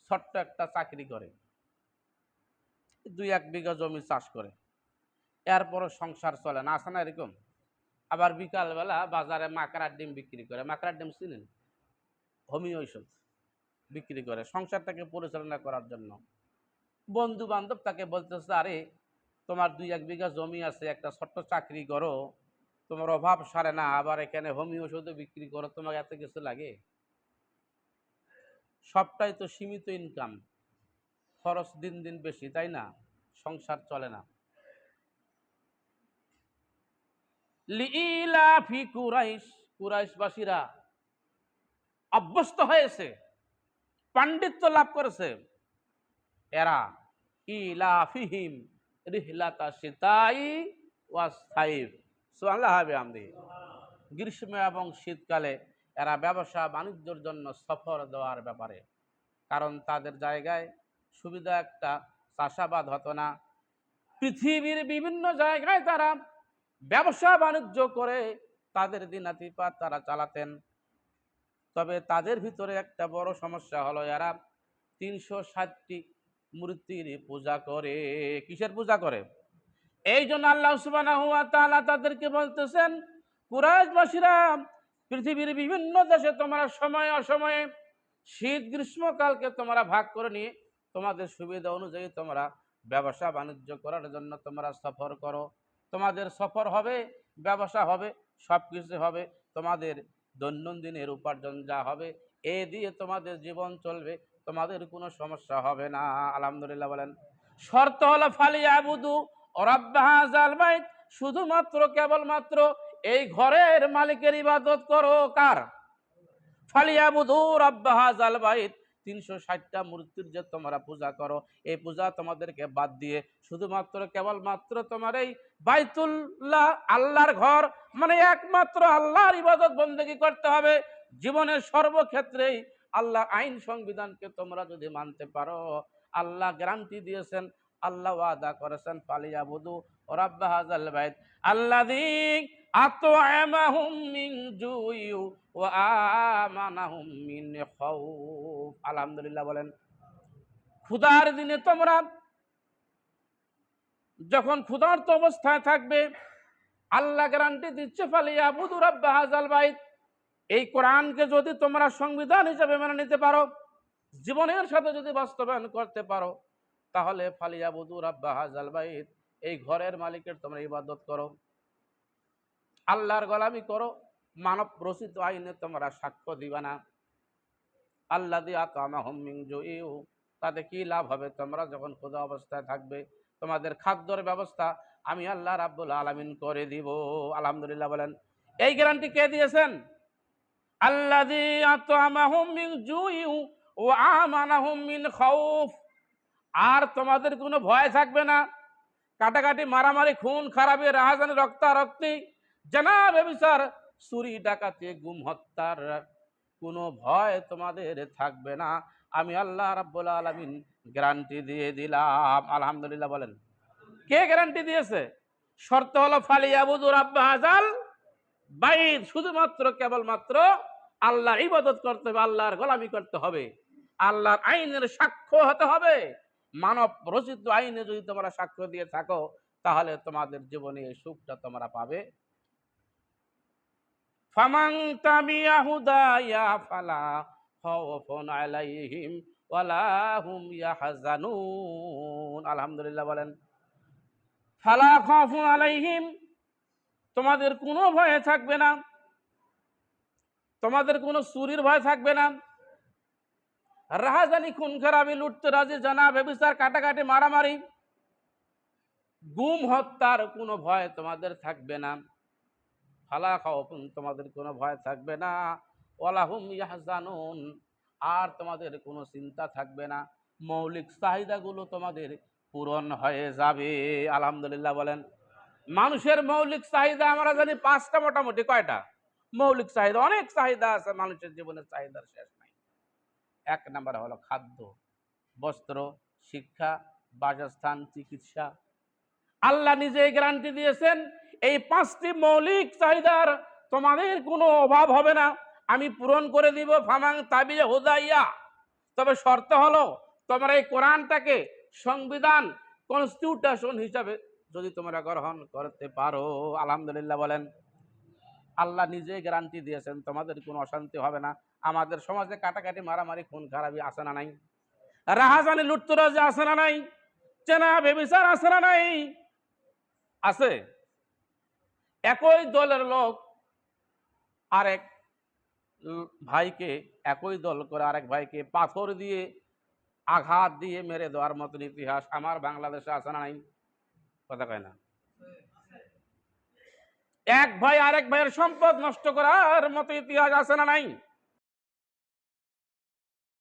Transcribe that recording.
ছোট্ট একটা চাকরি করে, 2-1 বিঘা জমি চাষ করে, এরপরও সংসার চলে না, আছে না এরকম? আবার বিকালবেলা বাজারে মাকড়ার ডিম বিক্রি করে, মাকড়ার ডিম চিনেন? হোমিও ঔষধ বিক্রি করে সংসারটাকে পরিচালনা করার জন্য। বন্ধু বান্ধব তাকে বলতেছে, আরে তোমার 2-1 বিঘা জমি আছে, একটা ছোট্ট চাকরি করো, তোমার অভাব সারে না, আবার এখানে হোমিও ওষুধও বিক্রি করো, তোমার এত কিছু লাগে? সবটাই তো সীমিত ইনকাম, খরচ দিন দিন বেশি, তাই না? সংসার চলে না। লিইলাফি কুরাইশ, কুরাইশবাসীরা অভ্যস্ত হয়েছে, পাণ্ডিত্য লাভ করেছে, এরা ইলাফিহিম রিহলাতা শিতাই ওয়াস সাইফ, সুবহানাল্লাহ বিহামদিহি, গ্রীষ্ম এবং শীতকালে এরা ব্যবসা বাণিজ্যের জন্য সফর দেওয়ার ব্যাপারে, কারণ তাদের জায়গায় সুবিধা একটা, চাষাবাদ হতো না। পৃথিবীর বিভিন্ন জায়গায় তারা ব্যবসা বাণিজ্য করে তাদের দিনাতিপাত তারা চালাতেন। তবে তাদের ভিতরে একটা বড় সমস্যা হলো, এরা 360টি মূর্তির পূজা করে। কিসের পূজা করে? এই জন্য আল্লাহ সুবহানাহু ওয়া তাআলা তাদেরকে বলতেছেন, কুরাইশবাসীরা, পৃথিবীর বিভিন্ন দেশে তোমরা সময় অসময়ে শীত গ্রীষ্মকালকে তোমরা ভাগ করে নিয়ে তোমাদের সুবিধা অনুযায়ী তোমরা ব্যবসা বাণিজ্য করার জন্য তোমরা সফর করো। তোমাদের সফর হবে, ব্যবসা হবে, সব কিছু হবে, তোমাদের দৈনন্দিনের উপার্জন যা হবে এ দিয়ে তোমাদের জীবন চলবে, তোমাদের কোনো সমস্যা হবে না। আলহামদুলিল্লাহ বলেন। শর্ত হলো ফালিয়াবুদু রাব্ব হাযাল বাইত, শুধুমাত্র কেবলমাত্র এই ঘরের মালিকের ইবাদত করো। কার? ফালিয়াবুদু রাব্ব হাযাল বাইত, 360টা মূর্তির যে তোমরা পূজা করো, এই পূজা তোমাদেরকে বাদ দিয়ে শুধুমাত্র কেবলমাত্র তোমার এই বাইতুল্লাহ, আল্লাহর ঘর, মানে একমাত্র আল্লাহর ইবাদত বন্দেগী করতে হবে। জীবনের সর্বক্ষেত্রেই আল্লাহর আইন সংবিধানকে তোমরা যদি মানতে পারো, আল্লাহ গ্যারান্টি দিয়েছেন, আল্লাহ ওয়াদা করেছেন, ফালিয়াবুদু রাব্ব হাযাল বাইত আল্লাযী আত'আমাহুম মিন জুই ওয়া আমানাহুম মিন খাউফ। আলহামদুলিল্লাহ বলেন। ক্ষুধার দিনে তোমরা যখন ক্ষুধার্ত অবস্থায় থাকবে, আল্লাহ গ্যারান্টি দিচ্ছে, ফালিয়াবুদু রাব্ব হাযাল বাইত, এই কোরআনকে যদি তোমরা সংবিধান হিসেবে মেনে নিতে পারো, জীবনের সাথে যদি বাস্তবায়ন করতে পারো, তাহলে ফালিয়াবুদু রাব্ব হাযাল বাইত, এই ঘরের মালিকের তোমরা ইবাদত করো, আল্লাহর গোলামি করো, মানব রচিত আইনে তোমরা সাক্ষ্য দিবা না। আল্লাযী আত'আমাহুম মিন জুই, তাতে কি লাভ হবে? তোমরা যখন ক্ষুধা অবস্থায় থাকবে, তোমাদের খাদ্যের ব্যবস্থা আমি আল্লাহ রাব্বুল আলামিন করে দিব। আলহামদুলিল্লাহ বলেন। এই গ্যারান্টি কে দিয়েছেন? আল্লাযী আত'আমাহুম মিন জুই ওয়া আমানাহুম মিন খাউফ। আর তোমাদের কোনো ভয় থাকবে না, কাটাকাটি, মারামারি, খুন খারাপি, রাহাজানি, রক্তারক্তি, জেনা, ব্যভিচার, চুরি, ডাকাতি, গুম হত্যার কোনো ভয় তোমাদের থাকবে না। আমি আল্লাহ রাব্বুল আলামিন গ্যারান্টি দিয়ে দিলাম। আলহামদুলিল্লাহ বলেন। কে গ্যারান্টি দিয়েছে? শর্ত হলো ফালিয়াবুদু রাব্ব হাযাল বাইত, শুধুমাত্র কেবলমাত্র আল্লাহর ইবাদত করতে হবে, আল্লাহর গোলামি করতে হবে, আল্লাহর আইনের সাক্ষ্য হতে হবে। মানব রচিত আইনে যদি তোমরা সাক্ষ্য দিয়ে থাকো, তাহলে তোমাদের জীবনে এই সুখটা তোমরা পাবে। ফামান তাবিআ হুদায়া ফালা খাউফুন আলাইহিম ওয়ালা হুম ইয়াহজানুন। আলহামদুলিল্লাহ বলেন। ফালা খাউফুন আলাইহিম, তোমাদের কোনো ভয় থাকবে না, তোমাদের কোনো চুরির ভয় থাকবে না, রাহাজানি, খুন খারাপি, লুটতরাজি, জানা, ব্যভিচার, কাটাকাটি, মারামারি, গুম হত্যার কোনো ভয় তোমাদের থাকবে না। ফালা খাউফুন, তোমাদের কোনো ভয় থাকবে না, ওয়ালা হুম ইয়াহজানুন, আর তোমাদের কোনো চিন্তা থাকবে না, মৌলিক চাহিদাগুলো তোমাদের পূরণ হয়ে যাবে। আলহামদুলিল্লাহ বলেন। মানুষের মৌলিক চাহিদা আমরা জানি 5টা, মোটামুটি কয়টা মৌলিক চাহিদা? অনেক চাহিদা আছে মানুষের জীবনের, চাহিদার শেষ নাই। 1 নাম্বার হলো খাদ্য, বস্ত্র, শিক্ষা, বাসস্থান, চিকিৎসা। আল্লাহ নিজে গ্যারান্টি দিয়েছেন, এই 5টি মৌলিক চাহিদার তোমাদের কোনো অভাব হবে না, আমি পূরণ করে দিব। ফামান তাবিআ হুদাইয়া, তবে শর্ত হলো তোমরা এই কোরআনটাকে সংবিধান কনস্টিটিউশন হিসাবে যদি তোমরা গ্রহণ করতে পারো। আলহামদুলিল্লাহ বলেন। আল্লাহ নিজে গ্যারান্টি দিয়েছেন তোমাদের কোনো অশান্তি হবে না। আমাদের সমাজে কাটাকাটি, মারামারি, খুন খারাপি আছে না নাই? রাহাজানি, লুটতরাজ আছে না নাই? চেনা বেবিচার আছে না নাই? আছে। একই দলের লোক আরেক ভাইকে, একই দল করে আরেক ভাইকে পাথর দিয়ে আঘাত দিয়ে মেরে দেওয়ার মতন ইতিহাস আমার বাংলাদেশে আছে না নাই? কথা কয় না। এক ভাই আরেক ভাইয়ের সম্পদ নষ্ট করার মতো ইতিহাস আছে না নাই?